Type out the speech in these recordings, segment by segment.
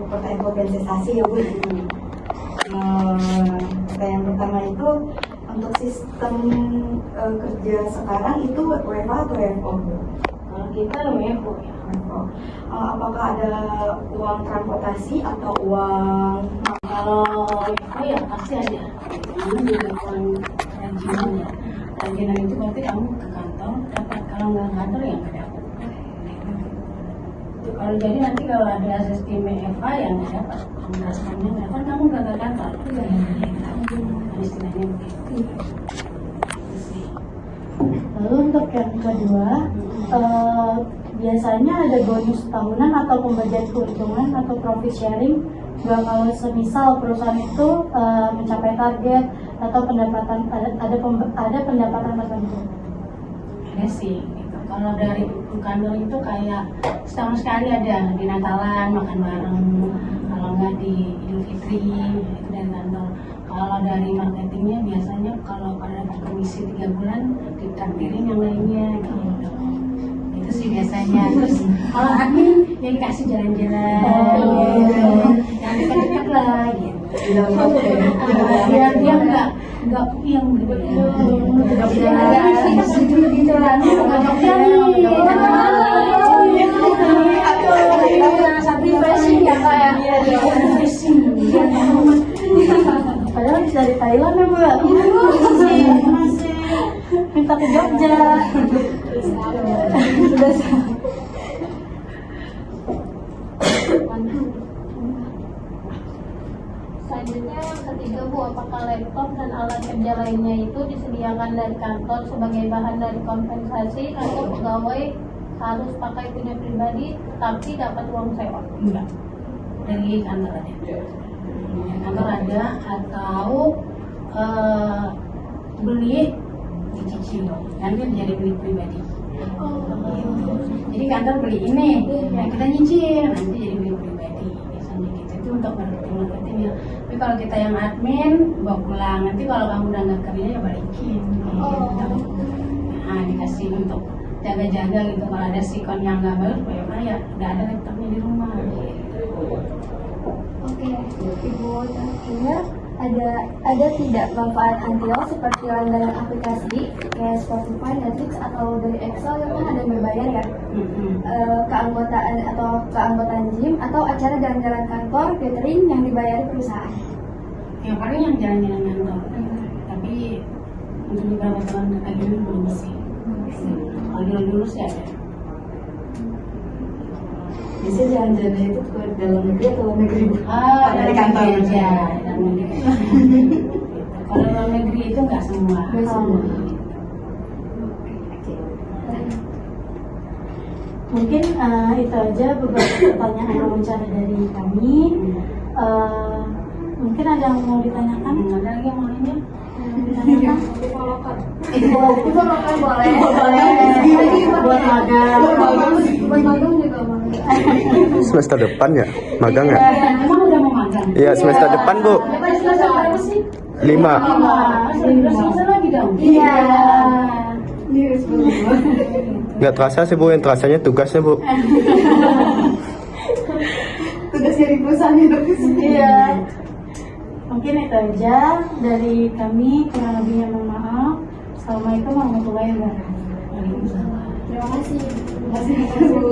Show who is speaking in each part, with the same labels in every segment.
Speaker 1: pertanyaan kompensasi ya Bu. Pertanyaan pertama itu untuk sistem kerja sekarang itu WFH atau WFO?
Speaker 2: Kalau kita WFO ya.
Speaker 1: WFO. Apakah ada uang transportasi atau uang?
Speaker 2: Kalau WFO ya pasti ada. Kamu juga uang ranjinan ya. Ranjinan itu berarti kamu ke kantor dapat. Kalau nggak kantor ya nggak dapat. Kalau jadi nanti kalau ada sistem WFH ya nggak dapat. Penjelasannya nggak kan kamu nggak ke kantor. Istilahnya begitu.
Speaker 3: Lalu untuk yang kedua, biasanya ada bonus tahunan atau pembagian keuntungan atau profit sharing kalau semisal perusahaan itu mencapai target atau pendapatan ada pendapatan tertentu.
Speaker 2: Ada sih. Gitu. Kalau dari kantor itu kayak setahun sekali ada di Natalan makan bareng. Kalau nggak di Idul Fitri itu dari kantor. Kalau dari marketingnya biasanya kalau pada dapat komisi 3 bulan ditraktirin yang lainnya gitu. Itu sih biasanya. Terus kalau admin yang dikasih jalan-jalan gitu. Yang dekat-dekat lah gitu. Biar dia nggak puyeng gitu. Gitu lah. Refreshing ya kayak refreshing.
Speaker 3: Padahal habis dari Thailand ya Mbak, masih minta ke Jogja.
Speaker 4: Selanjutnya yang ketiga Bu, apakah laptop dan alat kerja lainnya itu disediakan dari kantor sebagai bahan dari kompensasi atau pegawai harus pakai punya pribadi tapi dapat uang sewa?
Speaker 2: Enggak, dari kantor ada. Kantor ada atau beli dicicil, nanti jadi beli pribadi. Gitu. Jadi kantor beli ini, ya kita nyicil, nanti jadi beli pribadi. Biasanya gitu itu untuk marketing ya. Tapi kalau kita yang admin bawa pulang, nanti kalau kamu udah nggak kerja ya balikin. Gitu. Nah dikasih untuk jaga-jaga gitu. Kalau ada sikon yang nggak bagus, ya udah ada laptopnya di rumah.
Speaker 5: Oke, Ibu terakhir ada tidak manfaat antivirus seperti langganan aplikasi kayak Spotify, Netflix atau dari Excel yang kan ada yang berbayar ya? Keanggotaan gym atau acara jalan-jalan kantor, catering yang dibayari perusahaan?
Speaker 2: Yang paling yang jalan-jalan kantor. Tapi untuk beberapa tahun lagi ini belum sih. Kalau dulu sih ada.
Speaker 1: Bisa jalan-jalan itu ke dalam negeri atau luar negeri?
Speaker 2: Dari kantor aja. Dalam negeri. Kalau luar negeri itu nggak semua.
Speaker 3: Nggak semua. Mungkin itu aja beberapa pertanyaan yang wawancara dari kami. Mungkin ada yang mau ditanyakan?
Speaker 2: Ada lagi yang mau nanya?
Speaker 3: Ditanyakan?
Speaker 5: Informakan boleh.
Speaker 3: Buat magang.
Speaker 5: Buat magang juga boleh.
Speaker 6: Semester depan ya? Magang ya?
Speaker 2: Emang udah mau magang?
Speaker 6: Iya, semester depan Bu.
Speaker 2: Semester berapa sih?
Speaker 6: 5.
Speaker 2: Semester lagi dong?
Speaker 3: Iya.
Speaker 6: Nggak terasa sih Bu, yang terasanya tugasnya Bu.
Speaker 1: Tugas dari perusahaan itu.
Speaker 3: Iya. Mungkin itu aja dari kami, kurang lebihnya mohon maaf. Assalamualaikum warahmatullahi wabarakatuh.
Speaker 5: Terima kasih.
Speaker 1: Terima kasih Bu.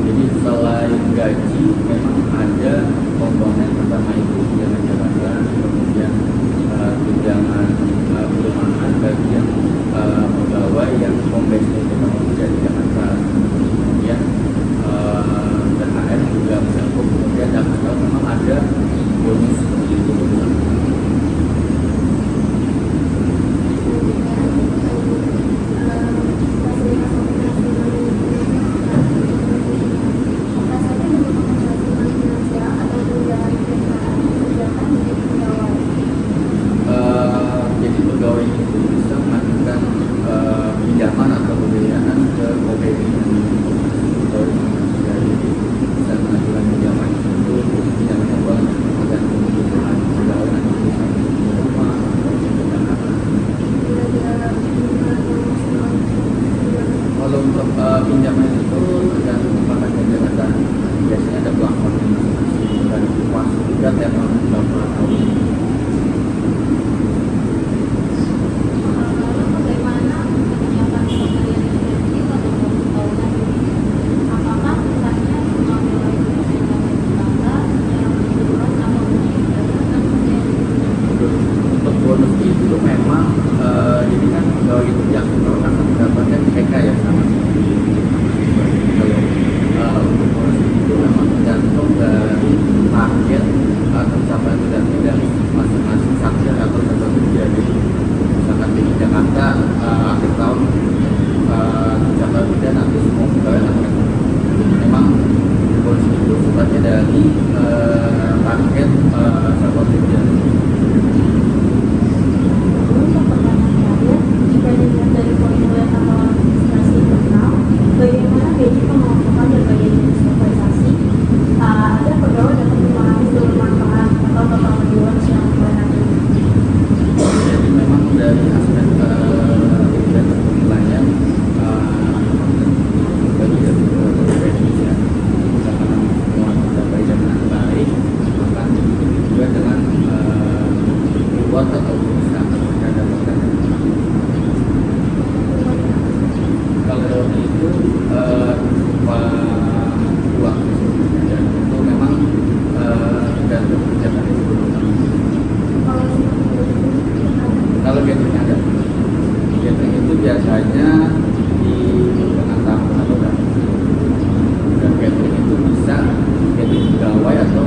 Speaker 7: Jadi selain gaji memang ada komponen pertama itu tunjangan jabatan, kemudian tunjangan berapa tahun?
Speaker 4: Lalu bagaimana penyiapan pemberian insentif atau bonus tahunan ini? Apakah misalnya cuma mulai dari tetangga yang mendorong atau berdasarkan materi?
Speaker 7: Untuk bonus itu memang jadi kan kalau itu yang akan mendapatkan PK ya sama kalau untuk bonus itu memang tergantung dari target tercapai tidak dari masing-masing satgas atau satuan kerja. Jadi misalkan di Jakarta akhir tahun tercapai tidak nanti semua pegawai akan memang bonus itu sifatnya dari target satuan kerja.
Speaker 3: Untuk pertanyaan terakhir, jika dilihat dari formulir atau administrasi internal, bagaimana gaji pengelompokkan berbagai jenis kompensasi? Ada pegawai dapat memahami seluruh manfaat atau total rewards yang dibayarkan.
Speaker 7: Jadi memang dari aspek dan penilaian bagi dari Indonesia karena semua tercapai dengan baik, maka begitu juga dengan reward atau bonus yang mereka dapatkan. Kalau reward itu berupa uang dan itu memang tergantung kebijakan itu. Kalau gathering ada, gathering itu biasanya di tengah tahun atau dan gathering itu bisa gathering pegawai atau